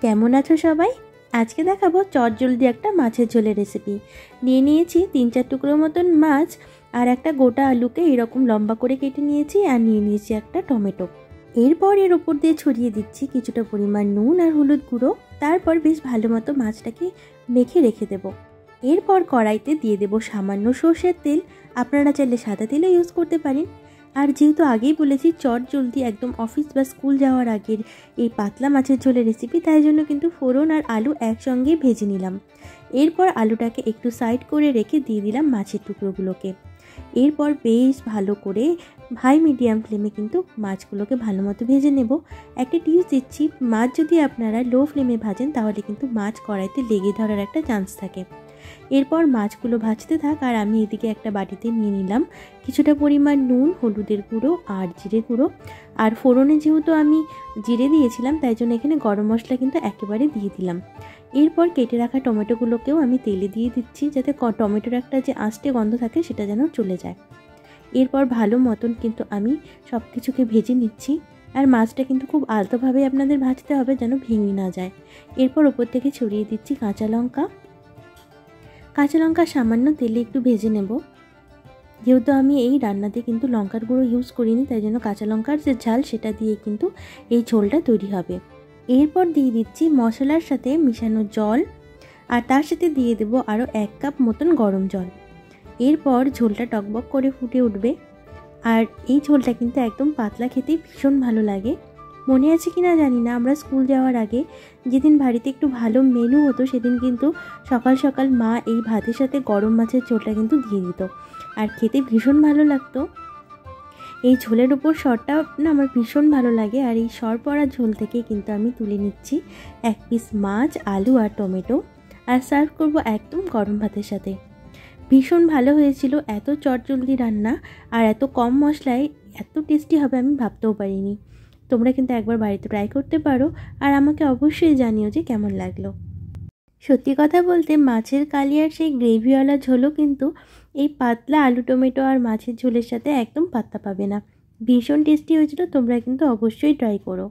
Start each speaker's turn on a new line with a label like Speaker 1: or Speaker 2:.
Speaker 1: কেমন আছো সবাই? আজকে দেখাবো চটজলদি একটা মাছের ঝোলের রেসিপি। নিয়ে নিয়েছি 3-4 টুকরো মতন মাছ আর একটা গোটা আলুকে এরকম লম্বা করে কেটে নিয়েছি, আর নিয়ে নিয়েছি একটা টমেটো। এরপর এর উপর দিয়ে ছড়িয়ে দিচ্ছি কিছুটা পরিমাণ নুন আর হলুদ গুঁড়ো। তারপর বেশ ভালো মতো মাছটাকে মেখে রেখে দেব। এরপর কড়াইতে দিয়ে দেব সামান্য সর্ষের তেল। আপনারা চাইলে সাদা তেলও ইউজ করতে পারেন। আর যেহেতু আগেই বলেছি চটজলদি একদম অফিস বা স্কুল যাওয়ার আগের এই পাতলা মাছের ঝোলের রেসিপি, তাই জন্য কিন্তু ফোড়ন আর আলু একসঙ্গেই ভেজে নিলাম। এরপর আলুটাকে একটু সাইড করে রেখে দিয়ে দিলাম মাছের টুকরোগুলোকে। এরপর বেশ ভালো করে হাই মিডিয়াম ফ্লেমে কিন্তু মাছগুলোকে ভালো মতো ভেজে নেব। একটা টিপস দিচ্ছি, মাছ যদি আপনারা লো ফ্লেমে ভাজেন তাহলে কিন্তু মাছ কড়াইতে লেগে ধরার একটা চান্স থাকে। এরপর মাছগুলো ভাজতে থাক, আর আমি এদিকে একটা বাটিতে নিয়ে নিলাম কিছুটা পরিমাণ নুন, হলুদের গুঁড়ো আর জিরে গুঁড়ো। আর ফোড়নে যেহেতু আমি জিরে দিয়েছিলাম তাই জন্য এখানে গরম মশলা কিন্তু একেবারে দিয়ে দিলাম। এরপর কেটে রাখা টমেটোগুলোকেও আমি তেলে দিয়ে দিচ্ছি, যাতে টমেটোর একটা যে আঁশটে গন্ধ থাকে সেটা যেন চলে যায়। এরপর ভালো মতন কিন্তু আমি সব কিছুকে ভেজে নিচ্ছি। আর মাছটা কিন্তু খুব আলতোভাবে আপনাদের ভাজতে হবে যেন ভেঙে না যায়। এরপর ওপর থেকে ছড়িয়ে দিচ্ছি কাঁচা লঙ্কা সামান্য তেলে একটু ভেজে নেব। যেহেতু আমি এই রান্নাতে কিন্তু লঙ্কার গুঁড়ো ইউজ করিনি, তাই জন্য কাঁচা লঙ্কার যে ঝাল সেটা দিয়ে কিন্তু এই ঝোলটা তৈরি হবে। এরপর দিয়ে দিচ্ছি মশলার সাথে মিশানো জল, আর তার সাথে দিয়ে দেব আরও 1 কাপ মতন গরম জল। এরপর ঝোলটা টকবক করে ফুটে উঠবে। আর এই ঝোলটা কিন্তু একদম পাতলা, খেতে ভীষণ ভালো লাগে। মনে আছে কিনা জানি না, আমরা স্কুল যাওয়ার আগে যেদিন বাড়িতে একটু ভালো মেনু হতো সেদিন কিন্তু সকাল সকাল মা এই ভাতের সাথে গরম মাছের ঝোলটা কিন্তু দিয়ে দিত, আর খেতে ভীষণ ভালো লাগতো। এই ঝোলের উপর সরটা না আমার ভীষণ ভালো লাগে। আর এই সর পড়া ঝোল থেকে কিন্তু আমি তুলে নিচ্ছি 1 পিস মাছ, আলু আর টমেটো, আর সার্ভ করব একদম গরম ভাতের সাথে। ভীষণ ভালো হয়েছিল। এত চটজলদি রান্না আর এত কম মশলায় এত টেস্টি হবে আমি ভাবতেও পারিনি। তোমরা কিন্তু একবার বাড়িতে ট্রাই করতে পারো, আর আমাকে অবশ্যই জানিও যে কেমন লাগলো। সত্যি কথা বলতে মাছের কালিয়ার সেই গ্রেভিওয়ালা ঝোলও কিন্তু এই পাতলা আলু টমেটো আর মাছের ঝোলের সাথে একদম পাত্তা পাবে না। ভীষণ টেস্টি হয়েছিল, তোমরা কিন্তু অবশ্যই ট্রাই করো।